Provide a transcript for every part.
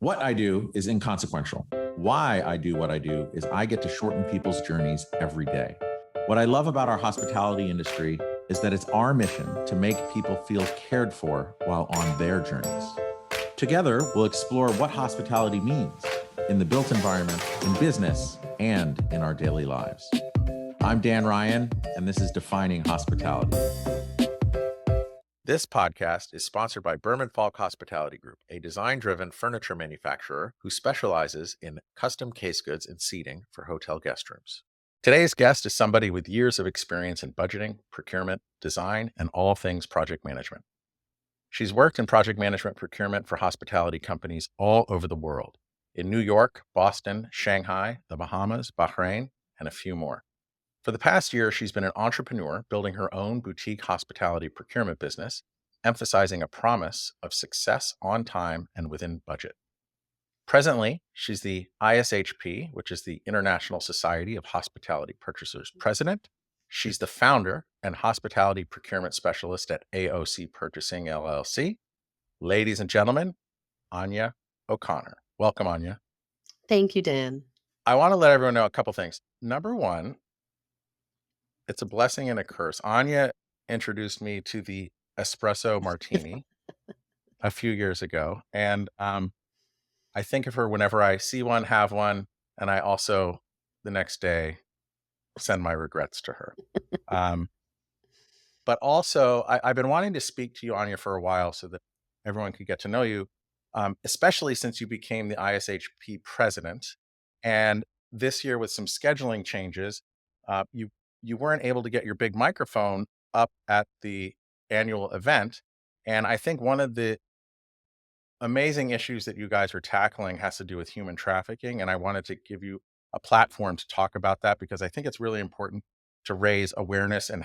What I do is inconsequential. Why I do what I do is I get to shorten people's journeys every day. What I love about our hospitality industry is that it's our mission to make people feel cared for while on their journeys. Together, we'll explore what hospitality means in the built environment, in business, and in our daily lives. I'm Dan Ryan, and this is Defining Hospitality. This podcast is sponsored by Berman Falk Hospitality Group, a design-driven furniture manufacturer who specializes in custom case goods and seating for hotel guest rooms. Today's guest is somebody with years of experience in budgeting, procurement, design, and all things project management. She's worked in project management procurement for hospitality companies all over the world, in New York, Boston, Shanghai, the Bahamas, Bahrain, and a few more. For the past year, she's been an entrepreneur building her own boutique hospitality procurement business, emphasizing a promise of success on time and within budget. Presently, she's the ISHP, which is the International Society of Hospitality Purchasers president. She's the founder and hospitality procurement specialist at AOC Purchasing LLC. Ladies and gentlemen, Áine O'Connor. Welcome, Áine. Thank you, Dan. I want to let everyone know a couple things. Number one, it's a blessing and a curse. Áine introduced me to the espresso martini a few years ago. And I think of her whenever I see one, have one, and I also the next day send my regrets to her. But also, I've been wanting to speak to you, Áine, for a while so that everyone could get to know you, especially since you became the ISHP president. And this year, with some scheduling changes, you weren't able to get your big microphone up at the annual event. And I think one of the amazing issues that you guys are tackling has to do with human trafficking. And I wanted to give you a platform to talk about that because I think it's really important to raise awareness and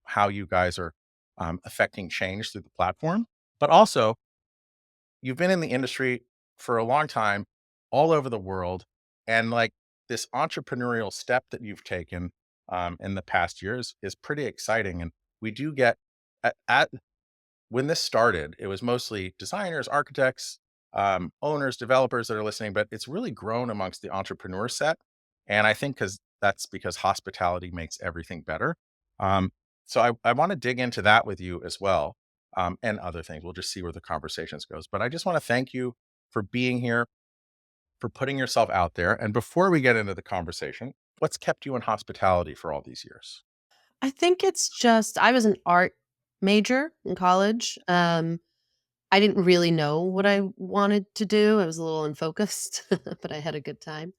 how you guys are affecting change through the platform. But also, you've been in the industry for a long time, all over the world, and like this entrepreneurial step that you've taken in the past years is pretty exciting. And we do get at when this started, it was mostly designers, architects, owners, developers that are listening, but it's really grown amongst the entrepreneur set. And I think that's because hospitality makes everything better. So I want to dig into that with you as well, and other things. We'll just see where the conversations goes. But I just want to thank you for being here, for putting yourself out there. And before we get into the conversation, what's kept you in hospitality for all these years? I think it's just I was an art major in college. I didn't really know what I wanted to do. I was a little unfocused, but I had a good time.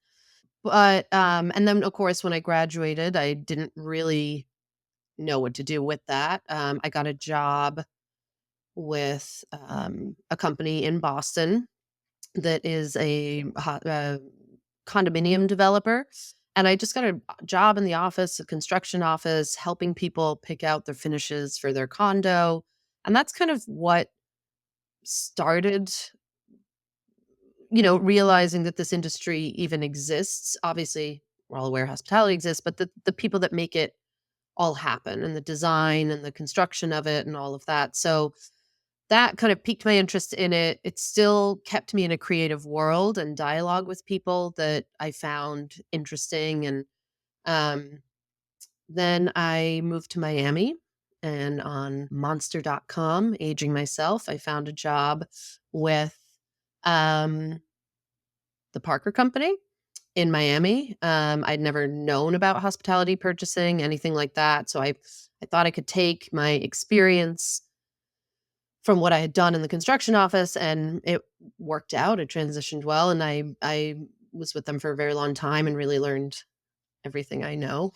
But and then of course when I graduated, I didn't really know what to do with that. I got a job with a company in Boston that is a condominium developer. And I just got a job in the office, a construction office, helping people pick out their finishes for their condo. And that's kind of what started, realizing that this industry even exists. Obviously, we're all aware hospitality exists, but the people that make it all happen and the design and the construction of it and all of that. So that kind of piqued my interest in it. It still kept me in a creative world and dialogue with people that I found interesting. And um, then I moved to Miami, and on monster.com, aging myself, I found a job with um, the Parker Company in Miami. I'd never known about hospitality purchasing, anything like that. So I thought I could take my experience from what I had done in the construction office, and it worked out. It transitioned well, and I was with them for a very long time and really learned everything I know.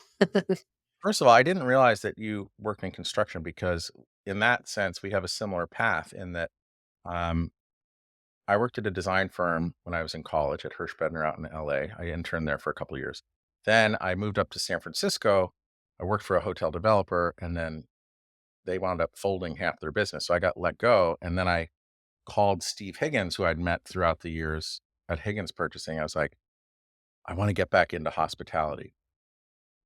First of all, I didn't realize that you worked in construction because in that sense, we have a similar path in that um, I worked at a design firm when I was in college at Hirschbedner out in LA. I interned there for a couple of years. Then I moved up to San Francisco. I worked for a hotel developer and then they wound up folding half their business. So I got let go. And then I called Steve Higgins, who I'd met throughout the years at Higgins Purchasing. I was like, I want to get back into hospitality.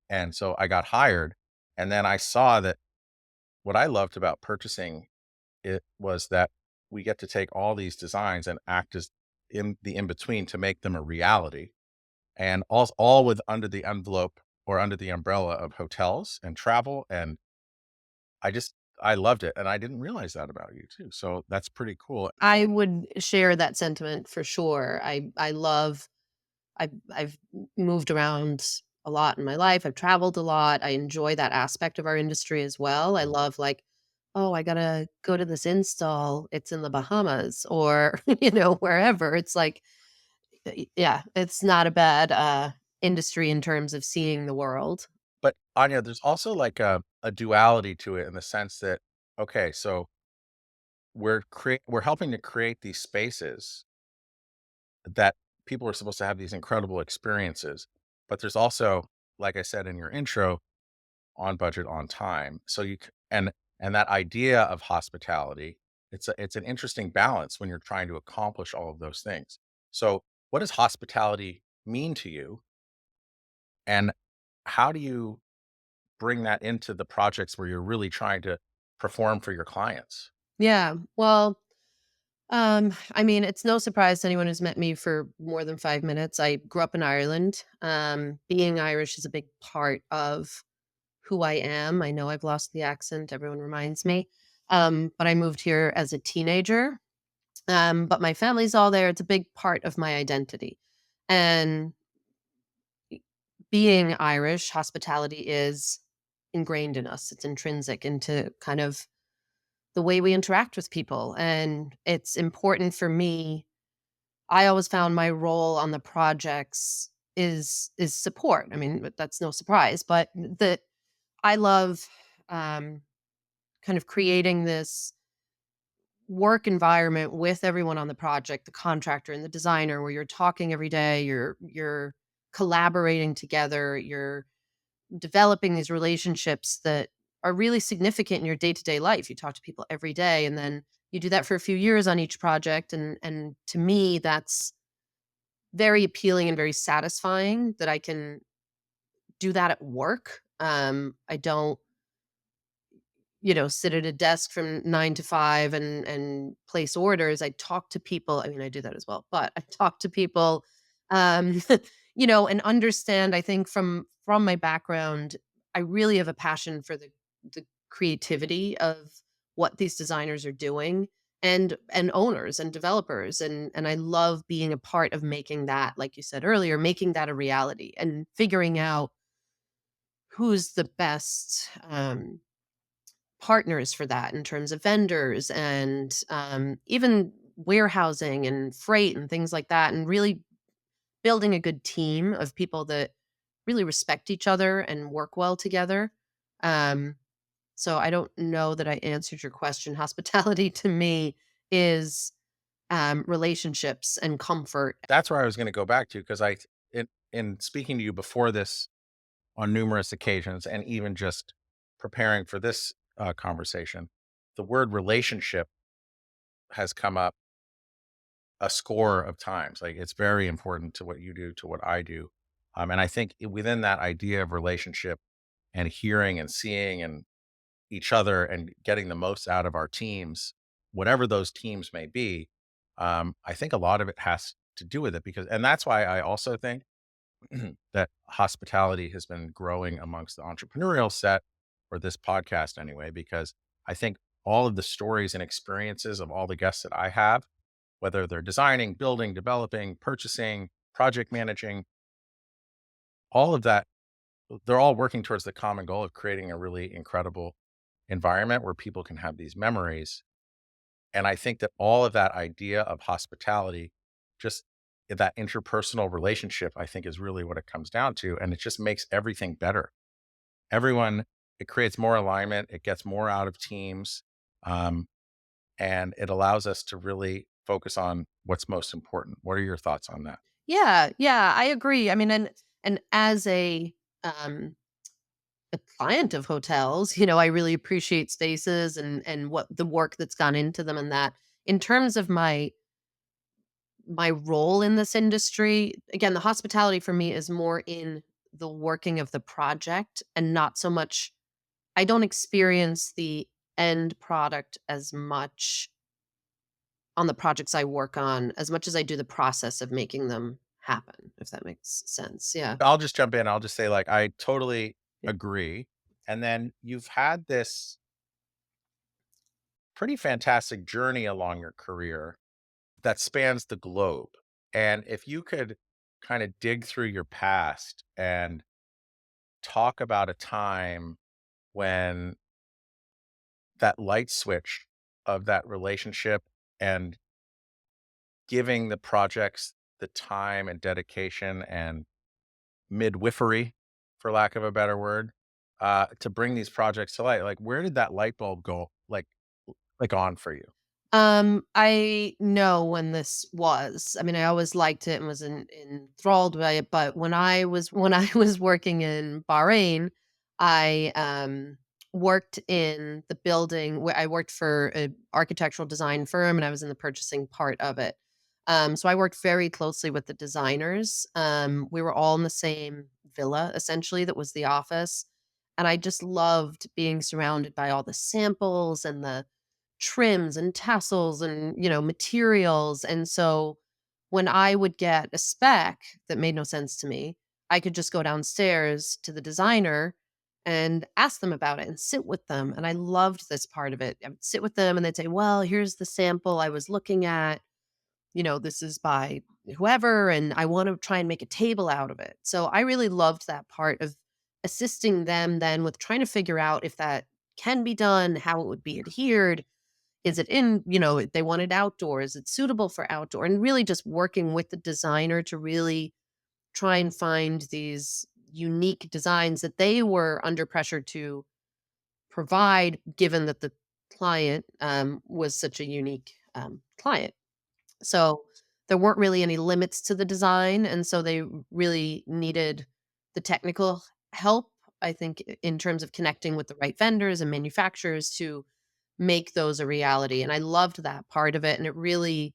And so I got hired. And then I saw that what I loved about purchasing it was that we get to take all these designs and act as in the in between to make them a reality, and all with under the envelope or under the umbrella of hotels and travel. And I just I loved it, and I didn't realize that about you too. So that's pretty cool. I would share that sentiment for sure. I love I've moved around a lot in my life. I've traveled a lot. I enjoy that aspect of our industry as well. I love like, oh, I gotta go to this install. It's in the Bahamas or wherever. It's like, yeah, it's not a bad industry in terms of seeing the world. But Anya, there's also like a duality to it in the sense that okay, so we're helping to create these spaces that people are supposed to have these incredible experiences, but there's also, like I said in your intro, on budget, on time. So and that idea of hospitality, it's an interesting balance when you're trying to accomplish all of those things. So, what does hospitality mean to you, and how do you bring that into the projects where you're really trying to perform for your clients? Yeah. Well, I mean, it's no surprise to anyone who's met me for more than 5 minutes. I grew up in Ireland. Being Irish is a big part of who I am. I know I've lost the accent. Everyone reminds me. But I moved here as a teenager. But my family's all there. It's a big part of my identity. And being Irish, hospitality is ingrained in us. It's intrinsic into kind of the way we interact with people. And it's important for me. I always found my role on the projects is support. I mean, but that's no surprise, but that I love um, kind of creating this work environment with everyone on the project, the contractor and the designer, where you're talking every day, you're collaborating together, you're developing these relationships that are really significant in your day-to-day life. You talk to people every day, and then you do that for a few years on each project, and to me that's very appealing and very satisfying that I can do that at work. I don't, sit at a desk from 9 to 5 and place orders. I talk to people. I mean, I do that as well, but I talk to people, um, and understand. I think from my background, I really have a passion for the creativity of what these designers are doing and owners and developers and I love being a part of making that, like you said earlier, making that a reality and figuring out who's the best partners for that in terms of vendors and even warehousing and freight and things like that, and really building a good team of people that really respect each other and work well together. Um, so I don't know that I answered your question. Hospitality to me is relationships and comfort. That's where I was going to go back to because in speaking to you before this on numerous occasions, and even just preparing for this conversation, the word relationship has come up a score of times. Like it's very important to what you do, to what I do. And I think within that idea of relationship and hearing and seeing and each other and getting the most out of our teams, whatever those teams may be, I think a lot of it has to do with it and that's why I also think that hospitality has been growing amongst the entrepreneurial set for this podcast anyway, because I think all of the stories and experiences of all the guests that I have, whether they're designing, building, developing, purchasing, project managing, all of that, they're all working towards the common goal of creating a really incredible environment where people can have these memories. And I think that all of that idea of hospitality, just that interpersonal relationship, I think is really what it comes down to. And it just makes everything better. Everyone, it creates more alignment, it gets more out of teams, um, and it allows us to really focus on what's most important. What are your thoughts on that? Yeah, yeah, I agree. I mean, and as um a client of hotels, I really appreciate spaces and what the work that's gone into them and that. In terms of my role in this industry, again, the hospitality for me is more in the working of the project and not so much I don't experience the end product as much on the projects I work on as much as I do the process of making them happen, if that makes sense. Yeah. I'll just jump in. I'll just say, like, I totally Yeah. agree. And then you've had this pretty fantastic journey along your career that spans the globe. And if you could kind of dig through your past and talk about a time when that light switch of that relationship and giving the projects the time and dedication and midwifery, for lack of a better word, to bring these projects to light. Like, where did that light bulb go, like on for you? I know when this was. I mean, I always liked it and was enthralled by it. But when I was working in Bahrain, I worked in the building where I worked for an architectural design firm, and I was in the purchasing part of it. So I worked very closely with the designers. We were all in the same villa, essentially, that was the office, and I just loved being surrounded by all the samples and the trims and tassels and, materials, and so when I would get a spec that made no sense to me, I could just go downstairs to the designer and ask them about it and sit with them, and I loved this part of it. I would sit with them and they'd say, "Well, here's the sample I was looking at, this is by whoever, and I wanna try and make a table out of it." So I really loved that part of assisting them then with trying to figure out if that can be done, how it would be adhered, is it in, they want it outdoor, is it suitable for outdoor? And really just working with the designer to really try and find these unique designs that they were under pressure to provide, given that the client was such a unique client. So there weren't really any limits to the design. And so they really needed the technical help, I think, in terms of connecting with the right vendors and manufacturers to make those a reality. And I loved that part of it. And it really,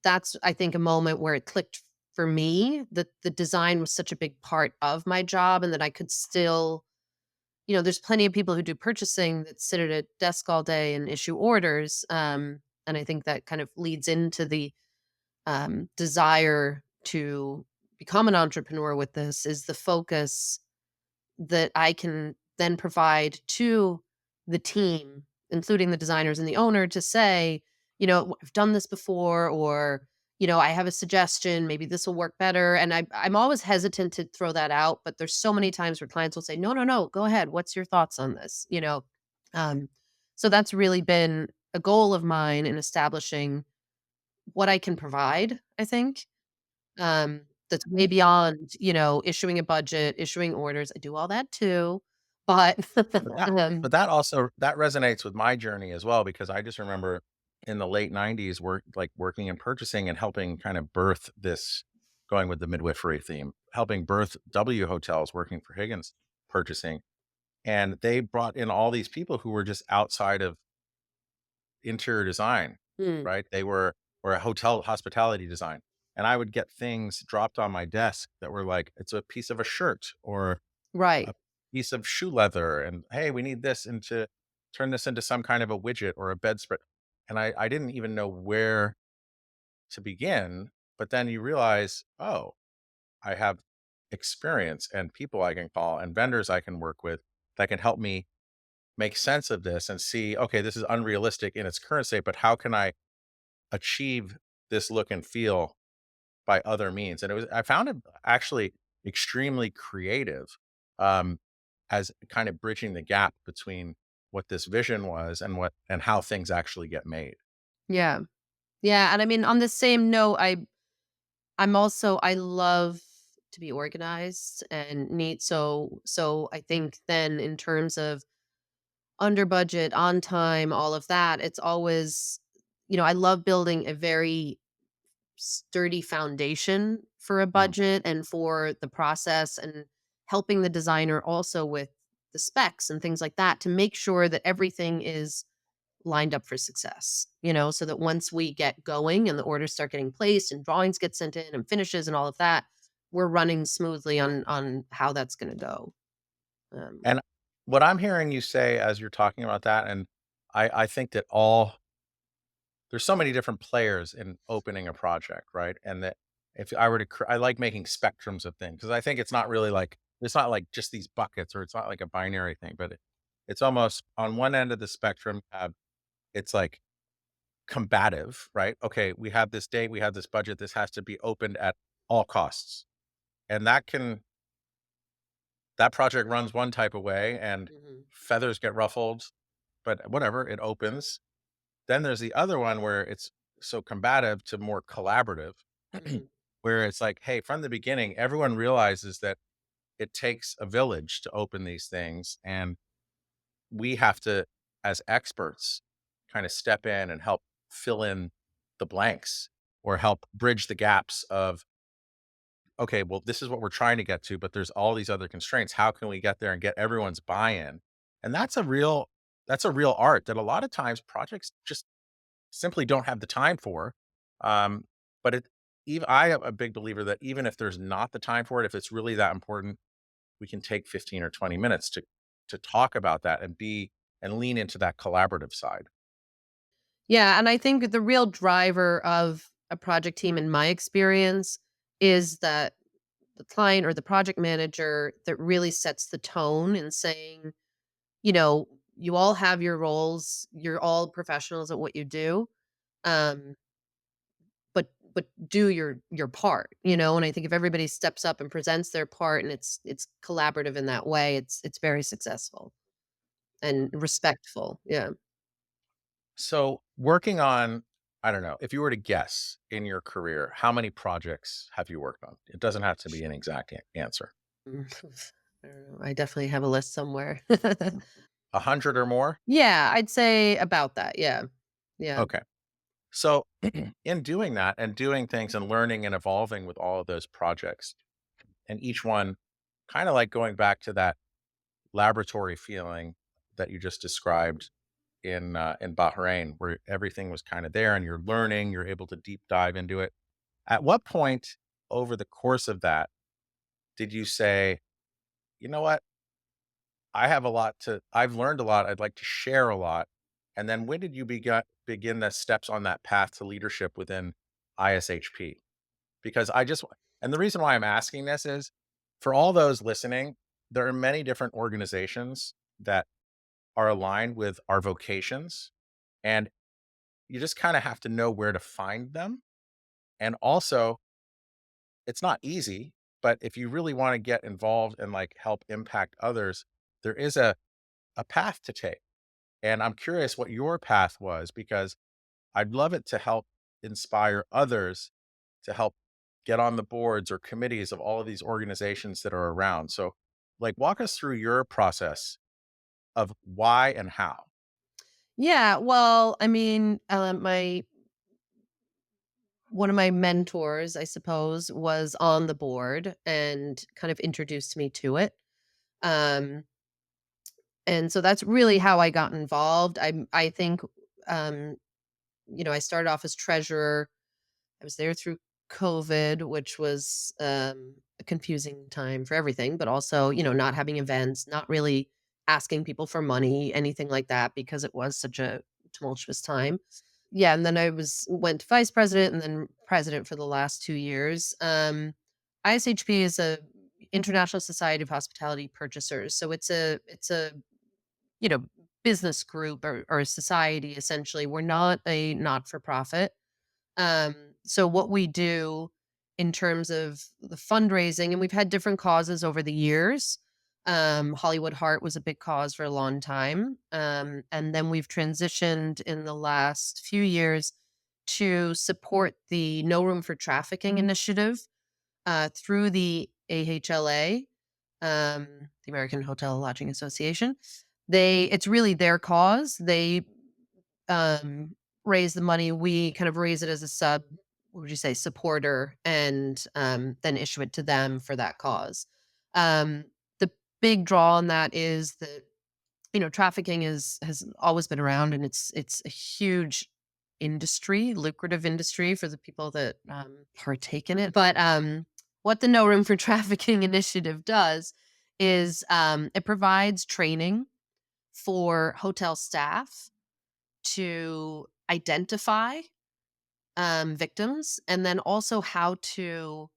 that's, I think, a moment where it clicked for me that the design was such a big part of my job and that I could still, there's plenty of people who do purchasing that sit at a desk all day and issue orders. And I think that kind of leads into the desire to become an entrepreneur with this is the focus that I can then provide to the team, including the designers and the owner, to say, I've done this before, or, I have a suggestion, maybe this will work better. And I'm always hesitant to throw that out, but there's so many times where clients will say, no, no, no, go ahead. What's your thoughts on this? Um, so that's really been a goal of mine in establishing what I can provide, I think. That's way beyond, issuing a budget, issuing orders. I do all that too, but But that um, but that also that resonates with my journey as well, because I just remember in the late '90s working in purchasing and helping kind of birth this, going with the midwifery theme, helping birth W Hotels, working for Higgins Purchasing. And they brought in all these people who were just outside of interior design, mm, right? They were or a hotel hospitality design. And I would get things dropped on my desk that were like, it's a piece of a shirt or right. a piece of shoe leather, and hey, we need this into turn this into some kind of a widget or a bedspread. And I didn't even know where to begin. But then you realize, oh, I have experience and people I can call and vendors I can work with that can help me make sense of this and see, okay, this is unrealistic in its current state, but how can I achieve this look and feel by other means? And I found it actually extremely creative, um, as kind of bridging the gap between what this vision was and how things actually get made. Yeah. Yeah, and I mean, on the same note, I love to be organized and neat, so I think then in terms of under budget, on time, all of that, it's always, I love building a very sturdy foundation for a Mm. budget and for the process, and helping the designer also with the specs and things like that to make sure that everything is lined up for success, so that once we get going and the orders start getting placed and drawings get sent in and finishes and all of that, we're running smoothly on how that's going to go. Um, And what I'm hearing you say as you're talking about that, and I think that all there's so many different players in opening a project, right? And that if I were to, I like making spectrums of things because I think it's not really like it's not like just these buckets or it's not like a binary thing, but it's almost on one end of the spectrum. It's like combative, right? Okay, we have this date, we have this budget, this has to be opened at all costs, and that project runs one type of way, and Mhm. feathers get ruffled, but whatever, it opens. Then there's the other one where it's so combative to more collaborative, Mhm. where it's like, hey, from the beginning, everyone realizes that it takes a village to open these things. And we have to, as experts, kind of step in and help fill in the blanks or help bridge the gaps of, okay, well, this is what we're trying to get to, but there's all these other constraints. How can we get there and get everyone's buy-in? And that's a real art that a lot of times projects just simply don't have the time for. Um, but even I am a big believer that even if there's not the time for it, if it's really that important, we can take 15 or 20 minutes to talk about that and be and lean into that collaborative side. Yeah, and I think the real driver of a project team in my experience is that the client or the project manager that really sets the tone and saying, you know, you all have your roles, you're all professionals at what you do. Um, but do your part, and I think if everybody steps up and presents their part and it's collaborative in that way, it's very successful and respectful. Yeah. So, working on, I don't know, if you were to guess in your career, how many projects have you worked on? It doesn't have to be an exact answer. Mm, I don't know. I definitely have a list somewhere. 100 or more? Yeah, I'd say about that. Yeah. Yeah. Okay. So, in doing that and doing things and learning and evolving with all of those projects, and each one kind of like going back to that laboratory feeling that you just described in Bahrain, where everything was kind of there and you're learning, you're able to deep dive into it. At what point over the course of that did you say, you know what, I've learned a lot, I'd like to share a lot. And then when did you begin the steps on that path to leadership within ISHP? Because and the reason why I'm asking this is for all those listening, there are many different organizations that are aligned with our vocations. And you just kind of have to know where to find them. And also, it's not easy, but if you really want to get involved and like help impact others, there is a path to take. And I'm curious what your path was because I'd love it to help inspire others to help get on the boards or committees of all of these organizations that are around. So, like, walk us through your process of why and how. Yeah. Well, I mean, my one of my mentors, I suppose, was on the board and kind of introduced me to it. Um, and so that's really how I got involved. I think, um, I started off as treasurer. I was there through COVID, which was a confusing time for everything, but also, not having events, not really asking people for money, anything like that, because it was such a tumultuous time. Yeah, and then I went to vice president and then president for the last 2 years. ISHP is a International Society of Hospitality Purchasers, so it's a you know business group or a society essentially. We're not a not for profit. So what we do in terms of the fundraising, and we've had different causes over the years. Hollywood Heart was a big cause for a long time. And then we've transitioned in the last few years to support the No Room for Trafficking initiative through the AHLA, the American Hotel Lodging Association. It's really their cause. They raise the money. We kind of raise it as a what would you say, supporter, and then issue it to them for that cause. The big draw on that is that trafficking has always been around, and it's a huge industry, lucrative industry for the people that partake in it. But what the No Room for Trafficking initiative does is it provides training for hotel staff to identify victims, and then also how to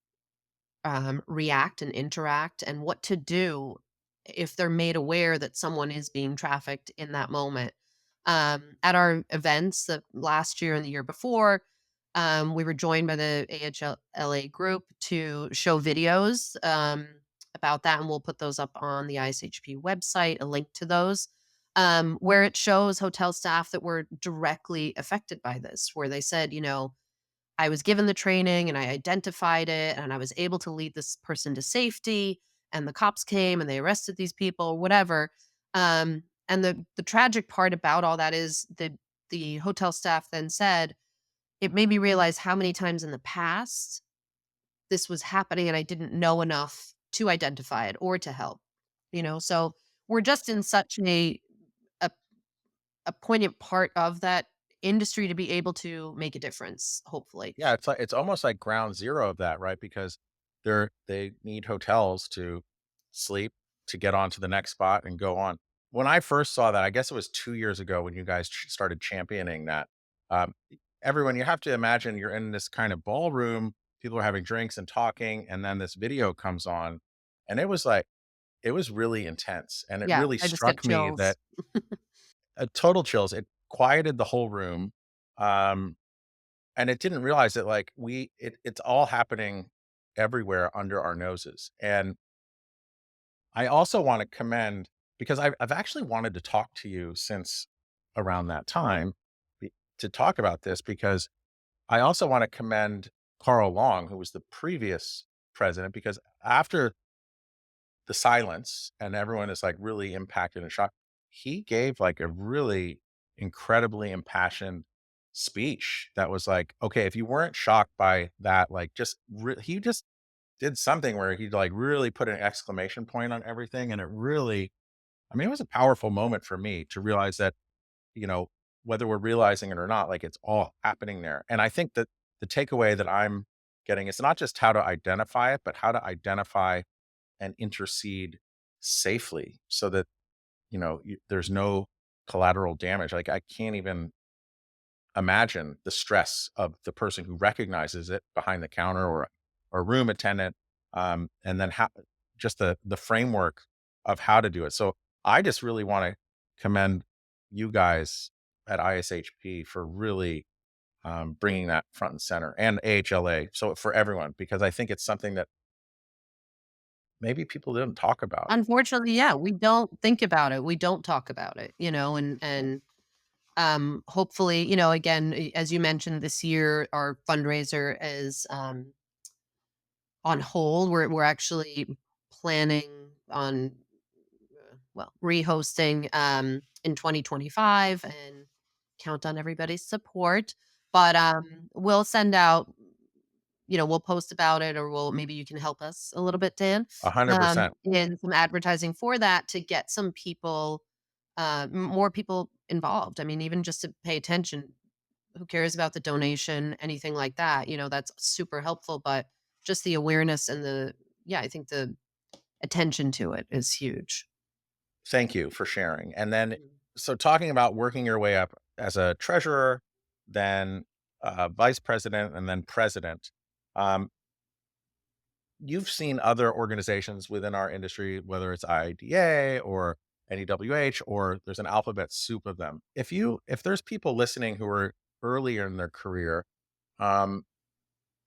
react and interact, and what to do if they're made aware that someone is being trafficked in that moment. At our events the last year and the year before, we were joined by the AHLA group to show videos about that, and we'll put those up on the ISHP website, a link to those, where it shows hotel staff that were directly affected by this, where they said, I was given the training and I identified it and I was able to lead this person to safety, and the cops came and they arrested these people, whatever. And the tragic part about all that is the hotel staff then said it made me realize how many times in the past this was happening and I didn't know enough to identify it or to help. So we're just in such a, a poignant part of that industry to be able to make a difference, hopefully. Yeah, it's like it's almost like ground zero of that, right? Because they need hotels to sleep, to get on to the next spot and go on. When I first saw that, I guess it was 2 years ago when you guys started championing that. Everyone, you have to imagine you're in this kind of ballroom, people are having drinks and talking, and then this video comes on, and it was really intense, and it Yeah, really I just get struck me chills. that total chills. It quieted the whole room. Um, and it didn't realize that, like, it's all happening everywhere under our noses. And I also wanna commend, because I've actually wanted to talk to you since around that time, to talk about this, because I also wanna commend Carl Long, who was the previous president, because after the silence and everyone is, like, really impacted and shocked, he gave, like, a really incredibly impassioned speech that was like, okay, if you weren't shocked by that, like, he just did something where he, like, really put an exclamation point on everything, and it really, I mean, it was a powerful moment for me to realize that, you know, whether we're realizing it or not, like, it's all happening there. And I think that the takeaway that I'm getting is not just how to identify it, but how to identify and intercede safely so that, there's no collateral damage. Like, I can't even imagine the stress of the person who recognizes it behind the counter, or a room attendant, and then how, just the framework of how to do it. So I just really want to commend you guys at ISHP for really bringing that front and center, and AHLA. So for everyone, because I think it's something that maybe people didn't talk about. Unfortunately, yeah, we don't think about it. We don't talk about it, and hopefully, again, as you mentioned, this year our fundraiser is on hold. We're actually planning on rehosting in 2025, and count on everybody's support. But we'll send out, we'll post about it, or maybe you can help us a little bit, Dan, 100%. in some advertising for that to get some people, more people involved. I mean, even just to pay attention. Who cares about the donation, anything like that? That's super helpful. But just the awareness and yeah, I think the attention to it is huge. Thank you for sharing. And then, Mm. so talking about working your way up as a treasurer, then vice president, and then president, um, you've seen other organizations within our industry, whether it's IDA or NEWH, or there's an alphabet soup of them. If there's people listening who are earlier in their career, um,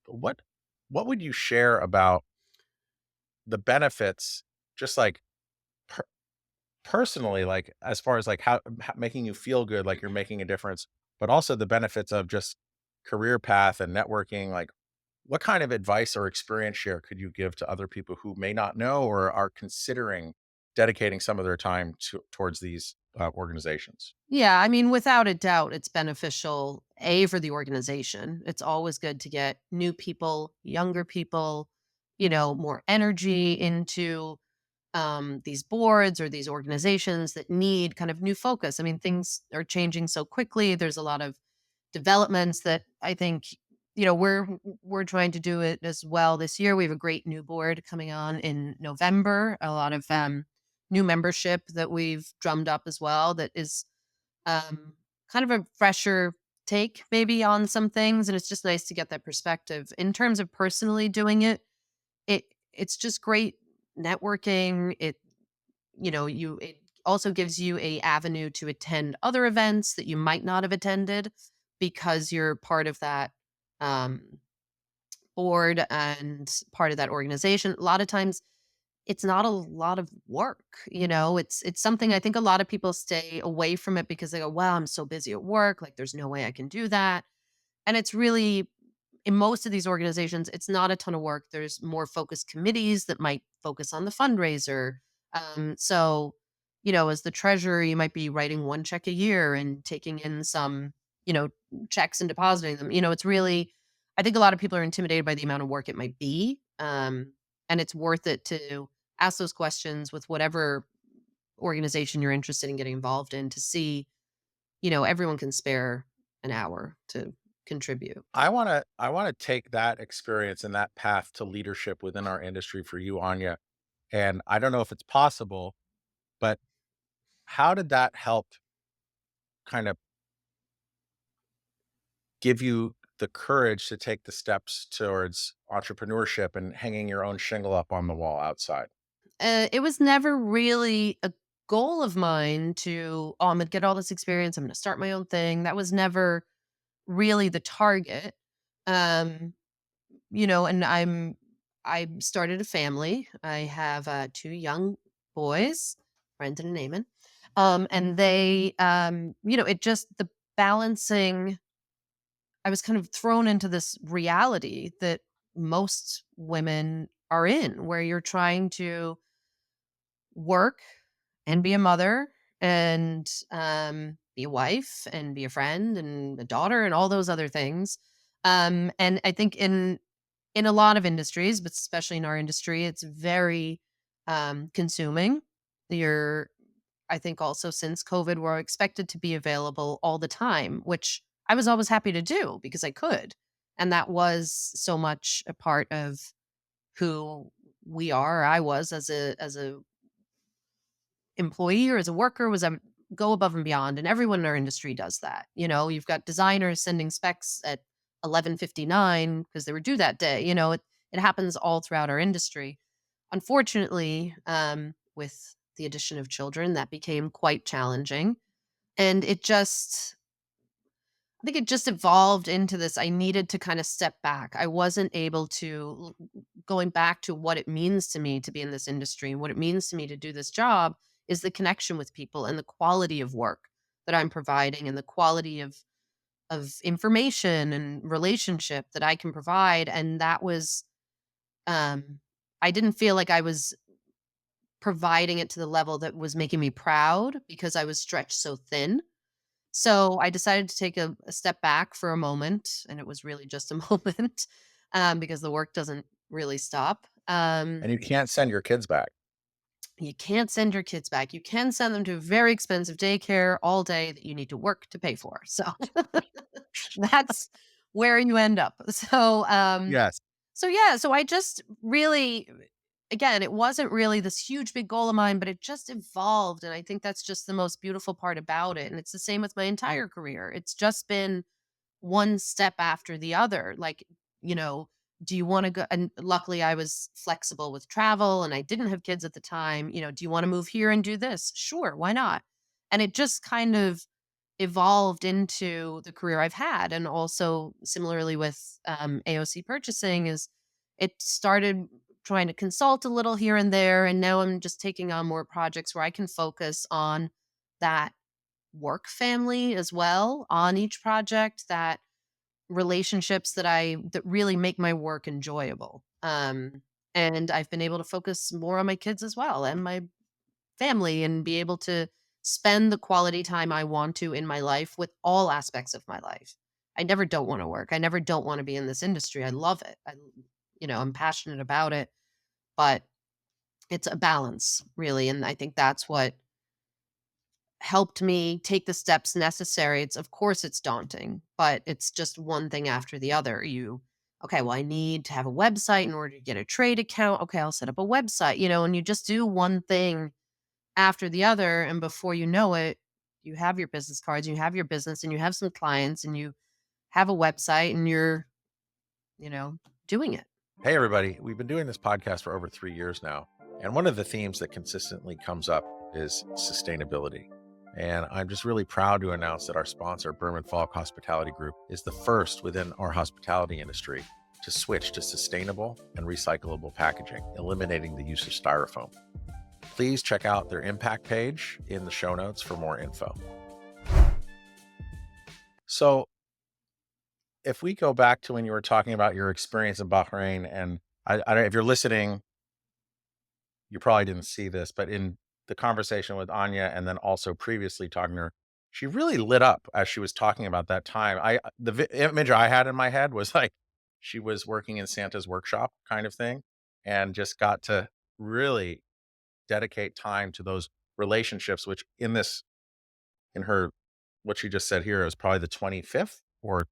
what what would you share about the benefits, just like personally, like, as far as, like, how making you feel good, like you're making a difference, but also the benefits of just career path and networking, like, what kind of advice or experience share could you give to other people who may not know or are considering dedicating some of their time towards these, organizations? Yeah, I mean, without a doubt, it's beneficial, for the organization. It's always good to get new people, younger people, more energy into these boards or these organizations that need kind of new focus. I mean, things are changing so quickly. There's a lot of developments that I think, we're trying to do it as well this year. We have a great new board coming on in November. A lot of new membership that we've drummed up as well. That is kind of a fresher take maybe on some things, and it's just nice to get that perspective. In terms of personally doing it, it's just great networking. It also gives you a avenue to attend other events that you might not have attended because you're part of that um, board and part of that organization. A lot of times it's not a lot of work, it's something I think a lot of people stay away from it because they go, "Wow, I'm so busy at work, like there's no way I can do that." And it's really, in most of these organizations, it's not a ton of work. There's more focused committees that might focus on the fundraiser. So, as the treasurer, you might be writing one check a year and taking in some, you know, checks and depositing them. It's really, I think a lot of people are intimidated by the amount of work it might be. And it's worth it to ask those questions with whatever organization you're interested in getting involved in to see, everyone can spare an hour to contribute. I wanna take that experience and that path to leadership within our industry for you, Anya, and I don't know if it's possible, but how did that help kind of give you the courage to take the steps towards entrepreneurship and hanging your own shingle up on the wall outside? It was never really a goal of mine to, oh, I'm gonna get all this experience. I'm gonna start my own thing. That was never really the target. Um, and I started a family. I have two young boys, Brendan and Eamon. And they, it just the balancing. I was kind of thrown into this reality that most women are in, where you're trying to work and be a mother and be a wife and be a friend and a daughter and all those other things. And I think in a lot of industries, but especially in our industry, it's very consuming. You're, I think, also since COVID, we're expected to be available all the time, which I was always happy to do because I could, and that was so much a part of who we are. I was as a employee or as a worker was go above and beyond, and everyone in our industry does that. You've got designers sending specs at 11:59 because they were due that day. It happens all throughout our industry. Unfortunately, with the addition of children, that became quite challenging, and I think it just evolved into this. I needed to kind of step back. I wasn't able to, going back to what it means to me to be in this industry and what it means to me to do this job is the connection with people and the quality of work that I'm providing and the quality of information and relationship that I can provide. And that was, um, I didn't feel like I was providing it to the level that was making me proud because I was stretched so thin. So I decided to take a step back for a moment, and it was really just a moment, because the work doesn't really stop. And you can't send your kids back. You can't send your kids back. You can send them to a very expensive daycare all day that you need to work to pay for. So that's where you end up. Yes. So yeah, so I just really, again, it wasn't really this huge big goal of mine, but it just evolved, and I think that's just the most beautiful part about it. And it's the same with my entire career. It's just been one step after the other. Like, you know, do you want to go? And luckily, I was flexible with travel and I didn't have kids at the time. Do you want to move here and do this? Sure, why not? And it just kind of evolved into the career I've had. And also, similarly with AOC purchasing, is it started trying to consult a little here and there. And now I'm just taking on more projects where I can focus on that work family as well on each project, that relationships that really make my work enjoyable. And I've been able to focus more on my kids as well and my family and be able to spend the quality time I want to in my life with all aspects of my life. I never don't want to work. I never don't want to be in this industry. I love it. I'm passionate about it, but it's a balance really, and I think that's what helped me take the steps necessary. Of course it's daunting, but it's just one thing after the other. Okay, well, I need to have a website in order to get a trade account. Okay, I'll set up a website, and you just do one thing after the other. And before you know it, you have your business cards, you have your business, and you have some clients, and you have a website, and you're, you know, doing it. Hey, everybody. We've been doing this podcast for over 3 years now. And one of the themes that consistently comes up is sustainability. And I'm just really proud to announce that our sponsor, Berman Falk Hospitality Group, is the first within our hospitality industry to switch to sustainable and recyclable packaging, eliminating the use of styrofoam. Please check out their impact page in the show notes for more info. So, if we go back to when you were talking about your experience in Bahrain, and I don't, if you're listening, you probably didn't see this, but in the conversation with Anya, and then also previously talking to her, she really lit up as she was talking about that time. Image I had in my head was like she was working in Santa's workshop kind of thing, and just got to really dedicate time to those relationships, which in her what she just said here is probably the 25th or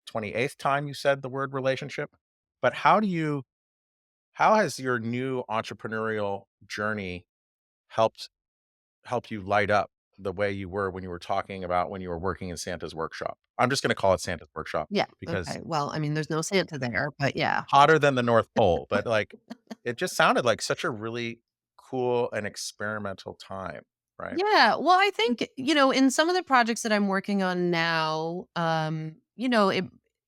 28th time you said the word relationship. But how has your new entrepreneurial journey helped help you light up the way you were when you were talking about when you were working in Santa's workshop? I'm just gonna call it Santa's workshop Yeah. because Okay. Well, I mean, there's no Santa there, but yeah. hotter than the North Pole, but, like, it just sounded like such a really cool and experimental time, right? Yeah, well, I think, in some of the projects that I'm working on now,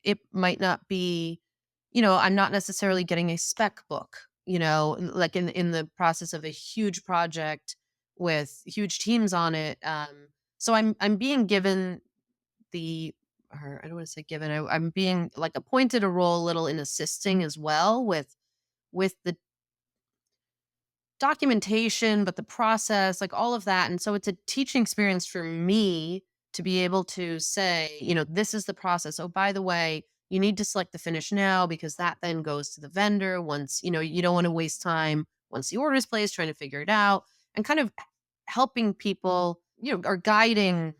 it might not be, I'm not necessarily getting a spec book, like in the process of a huge project with huge teams on it. So I'm being given the or I don't want to say given, I'm being like appointed a role a little in assisting as well with the documentation, but the process, like all of that. And so it's a teaching experience for me to be able to say, this is the process. Oh, by the way, you need to select the finish now because that then goes to the vendor once, you don't want to waste time once the order is placed trying to figure it out and kind of helping people, or guiding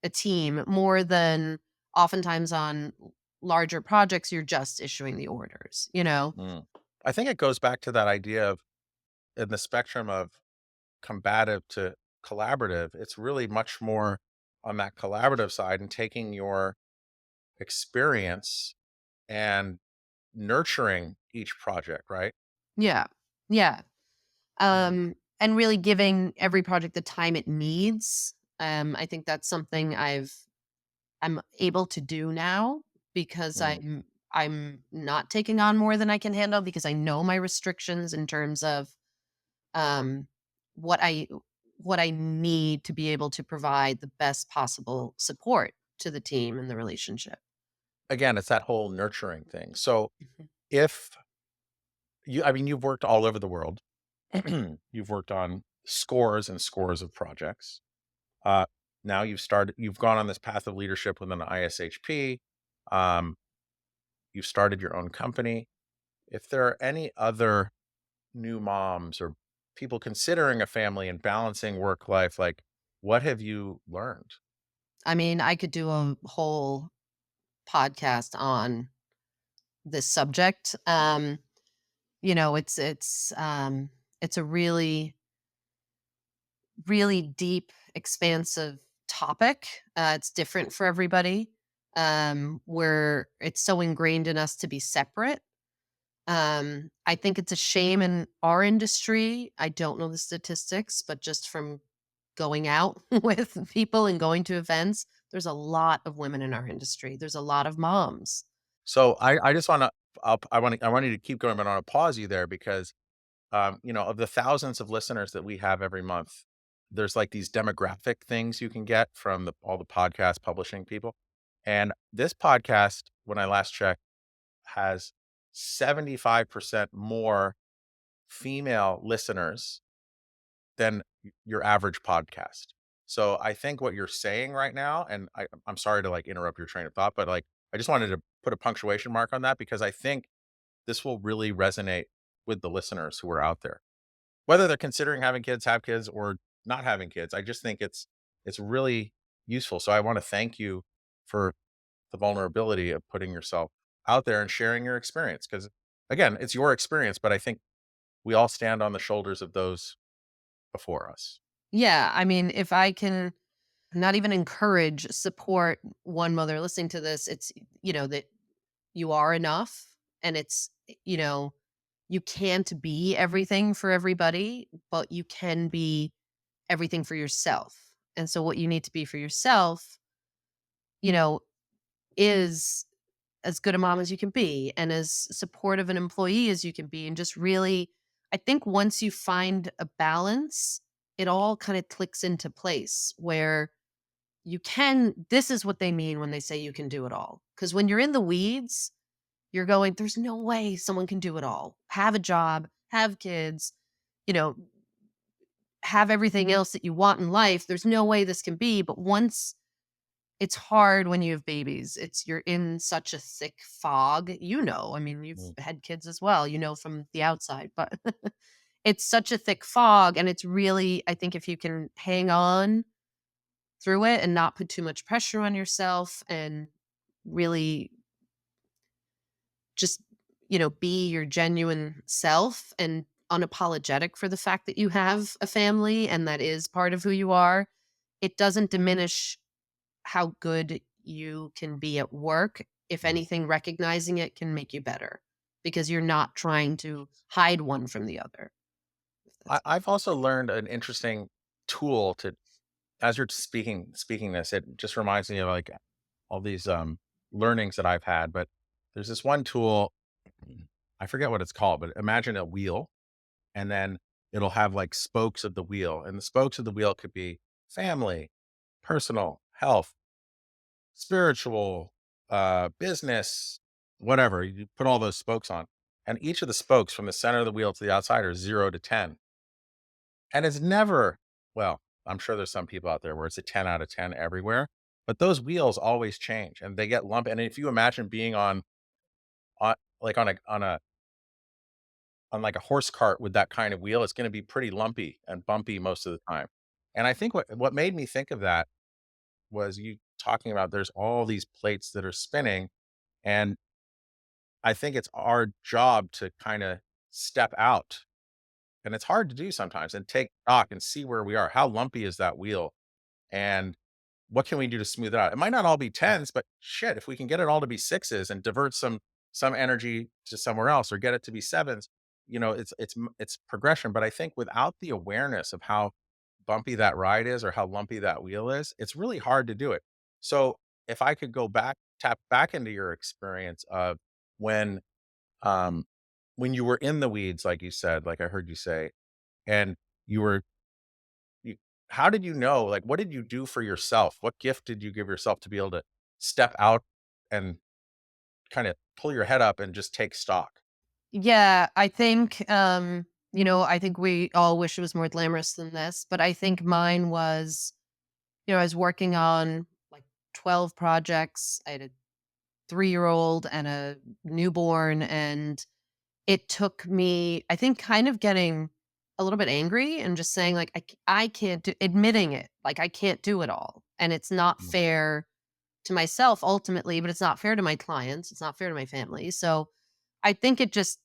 a team more than oftentimes on larger projects, you're just issuing the orders. Mm. I think it goes back to that idea of in the spectrum of combative to collaborative, it's really much more on that collaborative side and taking your experience and nurturing each project, right? Yeah. Yeah. And really giving every project the time it needs. I think that's something I'm able to do now because Mm. I'm not taking on more than I can handle because I know my restrictions in terms of um what I what I need to be able to provide the best possible support to the team and the relationship. Again, it's that whole nurturing thing. So Mhm. if I mean, you've worked all over the world. You've worked on scores and scores of projects. Uh, Now you've gone on this path of leadership within the ISHP. Um, you've started your own company. If there are any other new moms or people considering a family and balancing work life, like what have you learned? I mean, I could do a whole podcast on this subject. It's a really, really deep, expansive topic. It's different for everybody. Where it's so ingrained in us to be separate. I think it's a shame in our industry. I don't know the statistics, but just from going out with people and going to events, there's a lot of women in our industry. There's a lot of moms. So I just want to I want you to keep going, but I want to pause you there because of the thousands of listeners that we have every month, there's like these demographic things you can get from all the podcast publishing people. And this podcast, when I last checked, has 75% more female listeners than your average podcast. So I think what you're saying right now, and I'm sorry to like interrupt your train of thought, but like I just wanted to put a punctuation mark on that because I think this will really resonate with the listeners who are out there, whether they're considering having kids, have kids, or not having kids. I just think it's really useful. So I want to thank you for the vulnerability of putting yourself out there and sharing your experience because again, it's your experience, but I think we all stand on the shoulders of those before us. Yeah, I mean, if I can. not even encourage, support one mother listening to this. It's, that you are enough, and it's, you know, you can't be everything for everybody, but you can be everything for yourself. And so what you need to be for yourself, you know, is as good a mom as you can be and as supportive an employee as you can be. And just really, I think once you find a balance, it all kind of clicks into place where this is what they mean when they say you can do it all. Because when you're in the weeds, you're going, there's no way someone can do it all. Have a job, have kids, you know, have everything else that you want in life. There's no way this can be. But once it's hard when you have babies, you're in such a thick fog. I mean, you've Mm. had kids as well, from the outside, but it's such a thick fog. And it's really, I think if you can hang on through it and not put too much pressure on yourself and really just, be your genuine self and unapologetic for the fact that you have a family and that is part of who you are, it doesn't diminish how good you can be at work. If Mm. anything, recognizing it can make you better because you're not trying to hide one from the other. If that's I've also learned an interesting tool to, as you're speaking this, it just reminds me of like all these learnings that I've had. But there's this one tool, I forget what it's called, but imagine a wheel, and then it'll have like spokes of the wheel, and the spokes of the wheel could be family, personal, health, spiritual, business, whatever. You put all those spokes on, and each of the spokes from the center of the wheel to the outside are 0 to 10. And it's never, well, I'm sure there's some people out there where it's a 10 out of 10 everywhere, but those wheels always change and they get lumpy. And if you imagine being on like on like a horse cart with that kind of wheel, it's going to be pretty lumpy and bumpy most of the time. And I think what made me think of that was you talking about there's all these plates that are spinning, and I think it's our job to kind of step out, and it's hard to do sometimes, and take stock and see where we are. How lumpy is that wheel? And what can we do to smooth it out? It might not all be tens, but shit, if we can get it all to be sixes and divert some energy to somewhere else, or get it to be sevens, it's progression. But I think without the awareness of how bumpy that ride is or how lumpy that wheel is, it's really hard to do it. So if I could go back, tap back into your experience of when um when you were in the weeds, like you said, like I heard you say, and you were you how did you know? Like, what did you do for yourself? What gift did you give yourself to be able to step out and kinda pull your head up and just take stock? Yeah, I think I think we all wish it was more glamorous than this, but I think mine was, I was working on like 12 projects. I had a 3-year-old and a newborn, and it took me, I think, kind of getting a little bit angry and just saying, like, I can't do, admitting it, like, I can't do it all. And it's not Mm. fair to myself ultimately, but it's not fair to my clients. It's not fair to my family. So I think it just,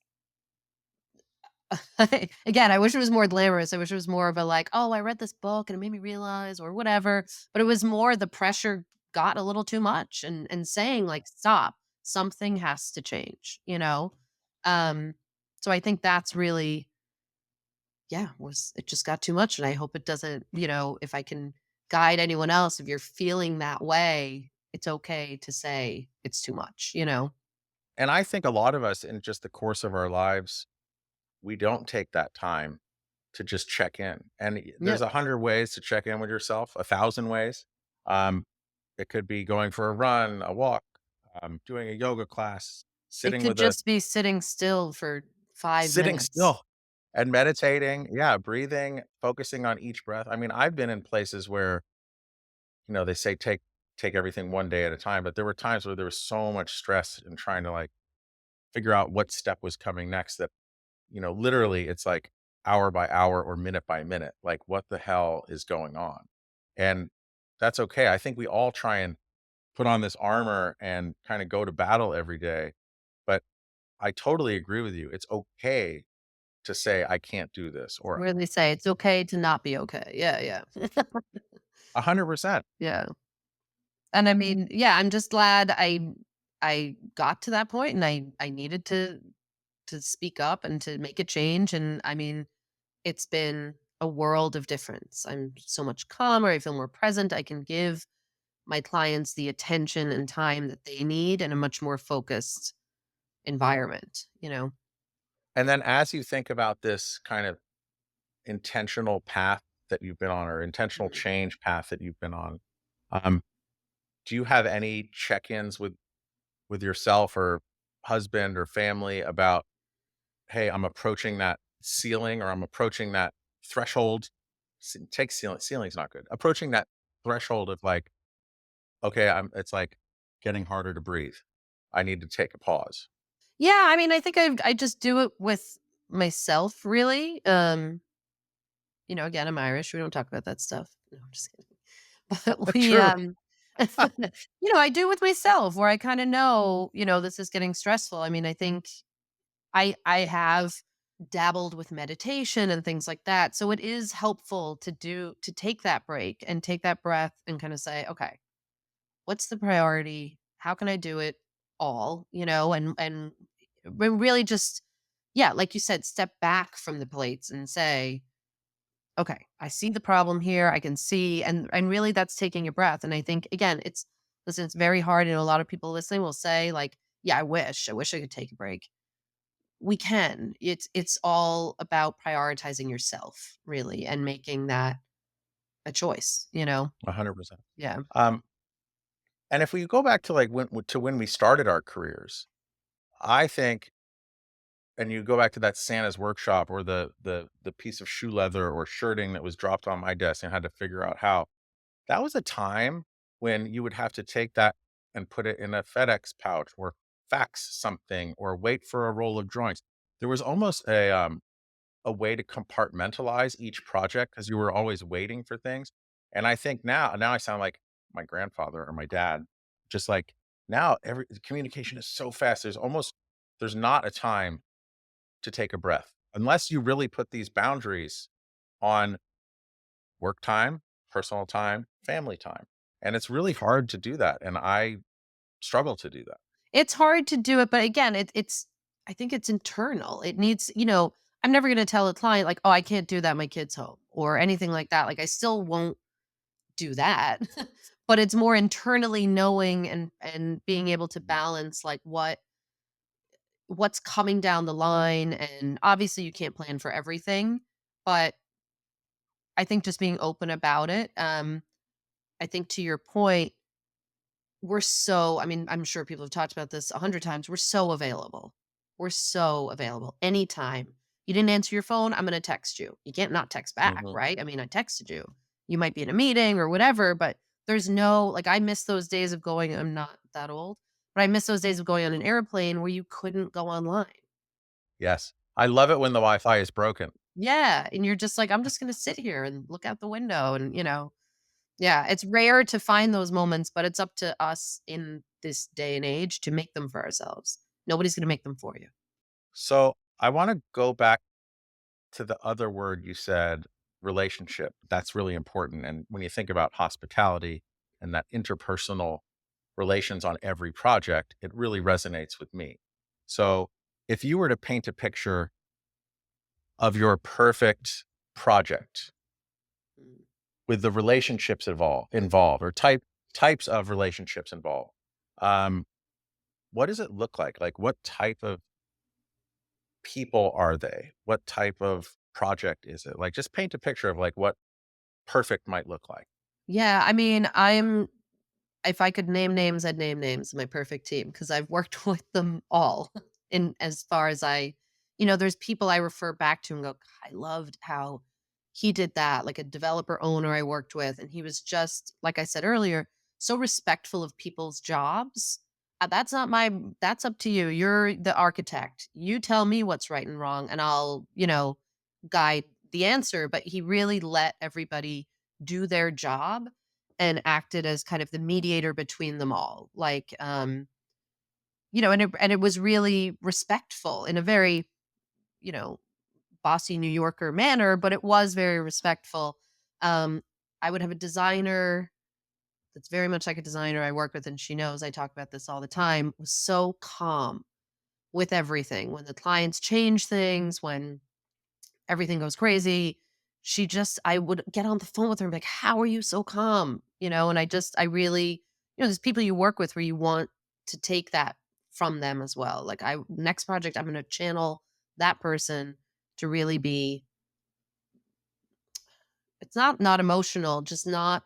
again, I wish it was more glamorous. I wish it was more of a like, oh, I read this book and it made me realize or whatever. But it was more the pressure got a little too much, and saying like, stop, something has to change. Um, so I think that's really, yeah, was it just got too much. And I hope it doesn't, if I can guide anyone else, if you're feeling that way, it's okay to say it's too much. And I think a lot of us in just the course of our lives, we don't take that time to just check in. And there's Yep. 100 ways to check in with yourself, 1,000 ways. Um, it could be going for a run, a walk, doing a yoga class, It sitting could with a just be sitting still for 5 sitting minutes. still and meditating. Yeah, breathing, focusing on each breath. I mean, I've been in places where, they say take everything one day at a time, but there were times where there was so much stress in trying to like figure out what step was coming next that, literally it's like hour by hour or minute by minute. Like, what the hell is going on? And that's okay. I think we all try and put on this armor and kind of go to battle every day. But I totally agree with you. It's okay to say, I can't do this, or Where they say it's okay to not be okay. Yeah, yeah. 100%. Yeah. And I mean, yeah, I'm just glad I got to that point and I needed to speak up and to make a change. And I mean, it's been a world of difference. I'm so much calmer. I feel more present. I can give my clients the attention and time that they need in a much more focused environment, you know? And then as you think about this kind of intentional path that you've been on or intentional Mhm. change path that you've been on, um, do you have any check-ins with yourself or husband or family about, "Hey, I'm approaching that ceiling or I'm approaching that threshold." Take ceiling's not good. Approaching that threshold of like, "Okay, it's like getting harder to breathe. I need to take a pause." Yeah, I mean, I think I just do it with myself really. Again, I'm Irish. We don't talk about that stuff. No, I'm just kidding. But we True. I do with myself where I kind of know, this is getting stressful. I mean, I think I have dabbled with meditation and things like that. So it is helpful to take that break and take that breath and kind of say, okay, what's the priority? How can I do it all? And really just, yeah, like you said, step back from the plates and say, okay, I see the problem here. I can see, and really that's taking a breath. And I think again, listen, it's very hard. And a lot of people listening will say, like, yeah, I wish I could take a break. We can. It's all about prioritizing yourself, really, and making that a choice. 100%. Yeah. Um, and if we go back to like when we started our careers, I think, and you go back to that Santa's workshop or the piece of shoe leather or shirting that was dropped on my desk and I had to figure out how. That was a time when you would have to take that and put it in a FedEx pouch or fax something or wait for a roll of drawings. There was almost a way to compartmentalize each project because you were always waiting for things. And I think now I sound like my grandfather or my dad. Just like now, every communication is so fast. There's not a time to take a breath unless you really put these boundaries on work time, personal time, family time. And it's really hard to do that. And I struggle to do that. It's hard to do it, but again, it's I think it's internal. It needs, I'm never gonna tell a client like, "Oh, I can't do that, my kid's home," or anything like that. Like I still won't do that. But it's more internally knowing and being able to balance like what's coming down the line. And obviously you can't plan for everything, but I think just being open about it. I think to your point, I mean, I'm sure people have talked about this 100 times. We're so available. We're so available anytime. You didn't answer your phone, I'm going to text you. You can't not text back, Mhm. right? I mean, I texted you. You might be in a meeting or whatever, but there's no, like, I miss those days of going, I'm not that old, but I miss those days of going on an airplane where you couldn't go online. Yes. I love it when the Wi-Fi is broken. Yeah. And you're just like, I'm just going to sit here and look out the window and, yeah, it's rare to find those moments, but it's up to us in this day and age to make them for ourselves. Nobody's gonna make them for you. So I want to go back to the other word you said, relationship. That's really important. And when you think about hospitality and that interpersonal relations on every project, it really resonates with me. So if you were to paint a picture of your perfect project Mm. with the relationships involved or types of relationships involved, um, what does it look like? Like what type of people are they? What type of project is it? Like just paint a picture of like what perfect might look like. Yeah, I mean, if I could name names, I'd name names, my perfect team, because I've worked with them all. In as far as there's people I refer back to and go, "God, I loved how he did that." Like a developer owner I worked with, and he was just, like I said earlier, so respectful of people's jobs. That's up to you. You're the architect. You tell me what's right and wrong, and I'll, guide the answer. But he really let everybody do their job and acted as kind of the mediator between them all. Like, and it was really respectful in a very, you know, bossy New Yorker manner, but it was very respectful. Um, I would have a designer that's very much like a designer I work with, and she knows I talk about this all the time, was so calm with everything. When the clients change things, when everything goes crazy, I would get on the phone with her and be like, "How are you so calm?" And I really, there's people you work with where you want to take that from them as well. Like, next project, I'm going to channel that person to really be, it's not emotional, just not,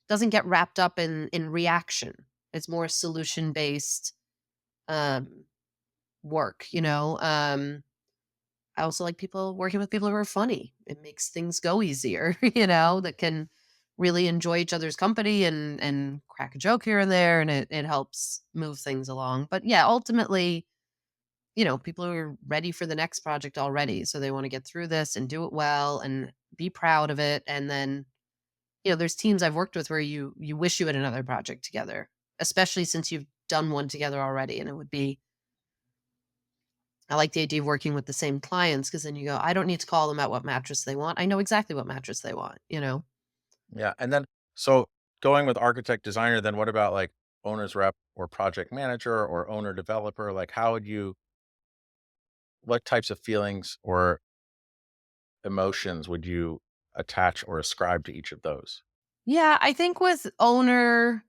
doesn't get wrapped up in reaction. It's more solution based um work. I also like people working with people who are funny. It makes things go easier, that can really enjoy each other's company and crack a joke here and there, and it helps move things along. But yeah, ultimately, people who are ready for the next project already. So they want to get through this and do it well and be proud of it. And then, there's teams I've worked with where you wish you had another project together, especially since you've done one together already. And it would be, I like the idea of working with the same clients because then you go, I don't need to call them out what mattress they want. I know exactly what mattress they want. Yeah, and then so going with architect designer, then what about like owner's rep or project manager or owner developer? Like how would you what types of feelings or emotions would you attach or ascribe to each of those? Yeah, I think with owner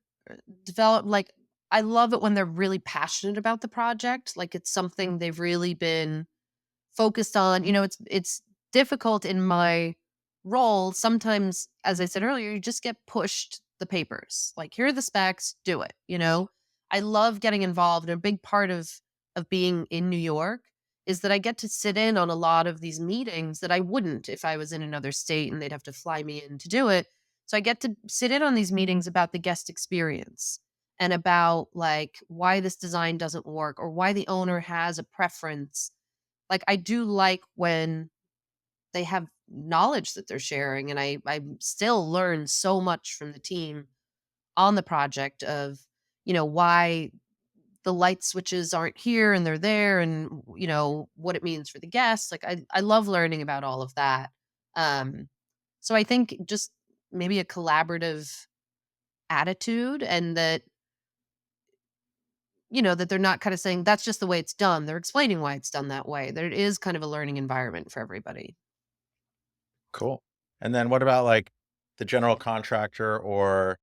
develop like I love it when they're really passionate about the project. Like it's something they've really been focused on. It's difficult in my role. Sometimes, as I said earlier, you just get pushed the papers. Like, here are the specs, do it. I love getting involved. And a big part of being in New York is that I get to sit in on a lot of these meetings that I wouldn't if I was in another state and they'd have to fly me in to do it. So I get to sit in on these meetings about the guest experience and about like why this design doesn't work or why the owner has a preference. Like, I do like when they have knowledge that they're sharing, and I still learn so much from the team on the project of, why the light switches aren't here and they're there, and, what it means for the guests. Like, I love learning about all of that. Um, so I think just maybe a collaborative attitude, and that they're not kinda saying, "That's just the way it's done." They're explaining why it's done that way. That it is kind of a learning environment for everybody. Cool. And then what about like the general contractor or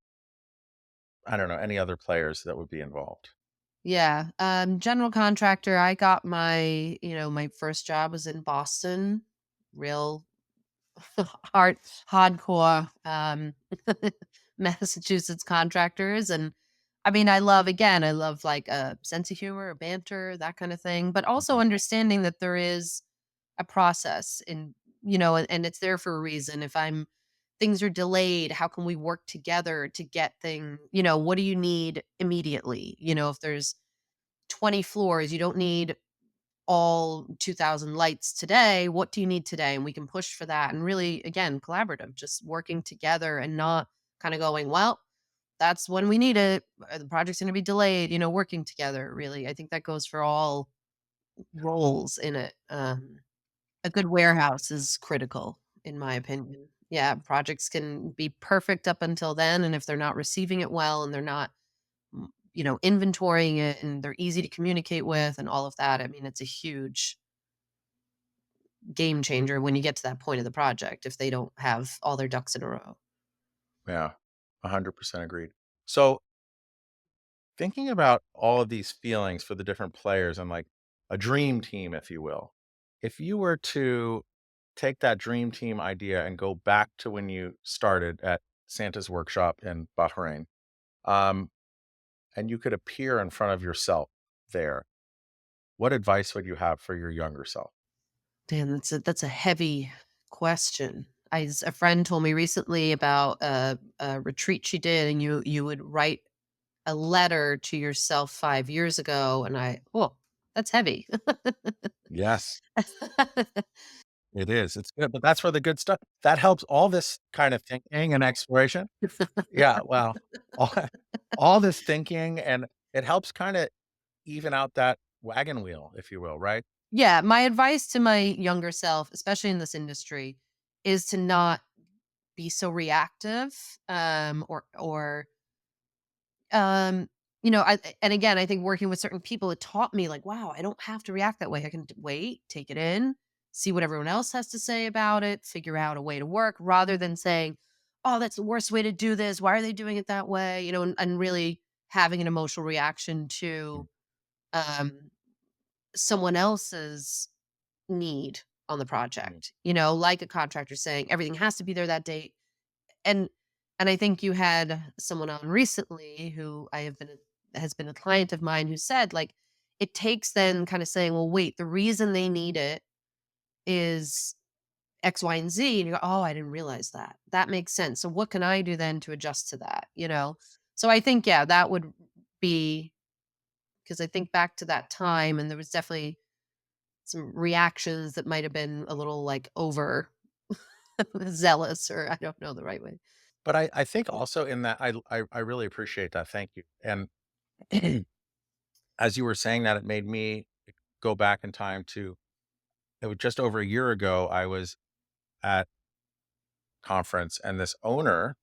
I don't know, any other players that would be involved? Yeah, general contractor, I got my first job was in Boston, real hard hardcore, Massachusetts contractors, and, I mean, I love, like, a sense of humor, a banter, that kinda thing, but also Mhm. understanding that there is a process and it's there for a reason. If I'm things are delayed, how can we work together to get what do you need immediately? If there's 20 floors, you don't need all 2,000 lights today. What do you need today? And we can push for that. And really, again, collaborative, just working together and not kind of going, well, that's when we need it. The project's going to be delayed, working together, really. I think that goes for all roles in it. A good warehouse is critical, in my opinion. Yeah, projects can be perfect up until then. And if they're not receiving it well and they're not inventorying it and they're easy to communicate with and all of that. I mean, it's a huge game changer when you get to that point of the project if they don't have all their ducks in a row. Yeah. 100% agreed. So thinking about all of these feelings for the different players and like a dream team, if you will, if you were to take that dream team idea and go back to when you started at Santa's workshop in Bahrain, um, and you could appear in front of yourself there, what advice would you have for your younger self? Damn, that's a heavy question. A friend told me recently about a retreat she did, and you would write a letter to yourself 5 years ago, and that's heavy. Yes, it is. It's good, but that's where the good stuff that helps all this kind of thinking and exploration. Yeah, well, all, all this thinking and it helps kind of even out that wagon wheel, if you will, right? Yeah, my advice to my younger self, especially in this industry, is to not be so reactive, or um, and again, I think working with certain people, it taught me like, wow, I don't have to react that way. I can wait, take it in, see what everyone else has to say about it, figure out a way to work rather than saying, oh, that's the worst way to do this. Why are they doing it that way? And really having an emotional reaction to um, someone else's need on the Mhm. project, like a contractor saying everything has to be there that date. And I think you had someone on recently who has been a client of mine who said like it takes then kind of saying, well, wait, the reason they need it is X, Y, and Z. And you go, oh, I didn't realize that. That makes sense. So what can I do then to adjust to that? So I think, yeah, that would be because I think back to that time and there was definitely some reactions that might have been a little like over zealous, or I don't know the right way. But I think also in that I really appreciate that. Thank you. And as you were saying that, it made me go back in time to it was just over a year ago. I was at conference and this owner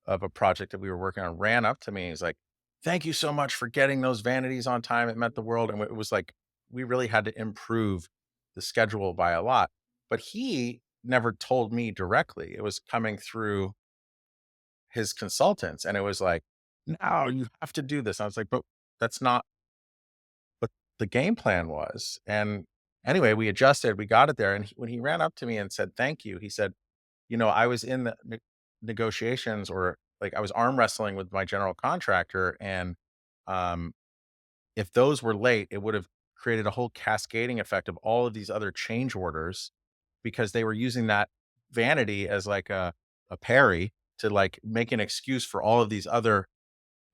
of a project that we were working on ran up to me. He's like, "Thank you so much for getting those vanities on time. It meant the world." And it was like we really had to improve the schedule by a lot. But he never told me directly. It was coming through his consultants, and it was like, "No, you have to do this." I was like, "But that's not what the game plan was." And anyway, we adjusted, we got it there. And when he ran up to me and said, "Thank you," he said, I was in the negotiations or like I was arm wrestling with my general contractor. And um, if those were late, it would have created a whole cascading effect of all of these other change orders because they were using that vanity as like a parry to like make an excuse for all of these other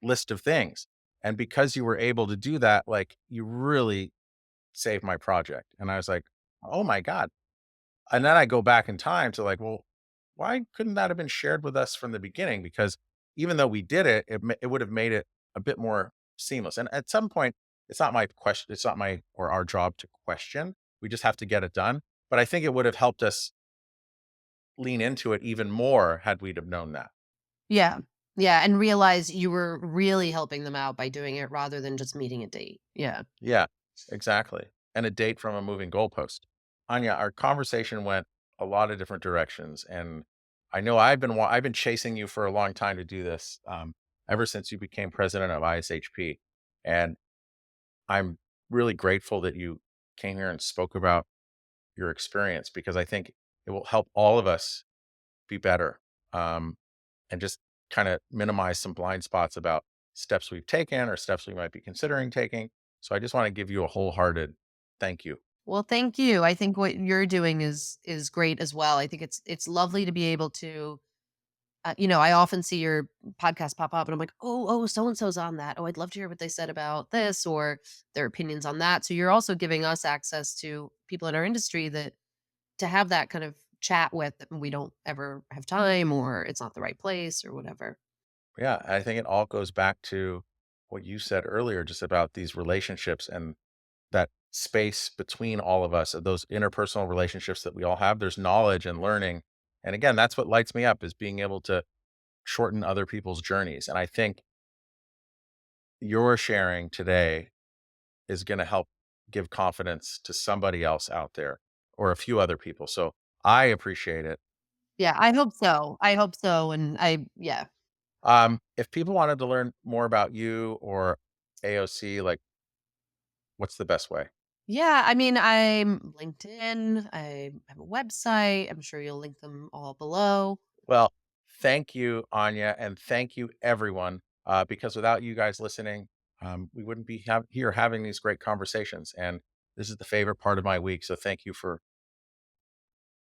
list of things. And because you were able to do that, like you really saved my project. And I was like, oh my God. And then I go back in time to like, well, why couldn't that have been shared with us from the beginning? Because even though we did it, it would have made it a bit more seamless. And at some point, it's not my question, it's not my or our job to question. We just have to get it done. But I think it would have helped us lean into it even more had we'd have known that. Yeah. Yeah, and realize you were really helping them out by doing it rather than just meeting a date. Yeah. Yeah, exactly. And a date from a moving goalpost. Anya, our conversation went a lot of different directions, and I know I've been chasing you for a long time to do this, ever since you became president of ISHP, and I'm really grateful that you came here and spoke about your experience because I think it will help all of us be better, um, and just kind of minimize some blind spots about steps we've taken or steps we might be considering taking. So I just want to give you a wholehearted thank you. Well, thank you. I think what you're doing is great as well. I think it's lovely to be able to I often see your podcast pop up and I'm like, "Oh, so and so's on that. Oh, I'd love to hear what they said about this or their opinions on that." So you're also giving us access to people in our industry that to have that kind of chat with that we don't ever have time or it's not the right place or whatever. Yeah, I think it all goes back to what you said earlier, just about these relationships and that space between all of us, those interpersonal relationships that we all have. There's knowledge and learning. And again, that's what lights me up is being able to shorten other people's journeys. And I think your sharing today is going to help give confidence to somebody else out there or a few other people. So I appreciate it. Yeah, I hope so. I hope so, and yeah. If people wanted to learn more about you or AOC, like what's the best way? Yeah, I mean, I'm LinkedIn, I have a website, I'm sure you'll link them all below. Well, thank you, Anya, and thank you, everyone, because without you guys listening, we wouldn't be here having these great conversations. And this is the favorite part of my week. So thank you for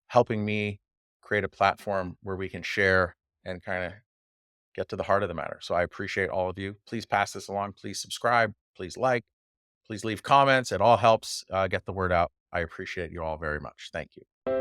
helping me create a platform where we can share and kind of get to the heart of the matter. So I appreciate all of you. Please pass this along. Please subscribe. Please like. Please leave comments. It all helps get the word out. I appreciate you all very much. Thank you.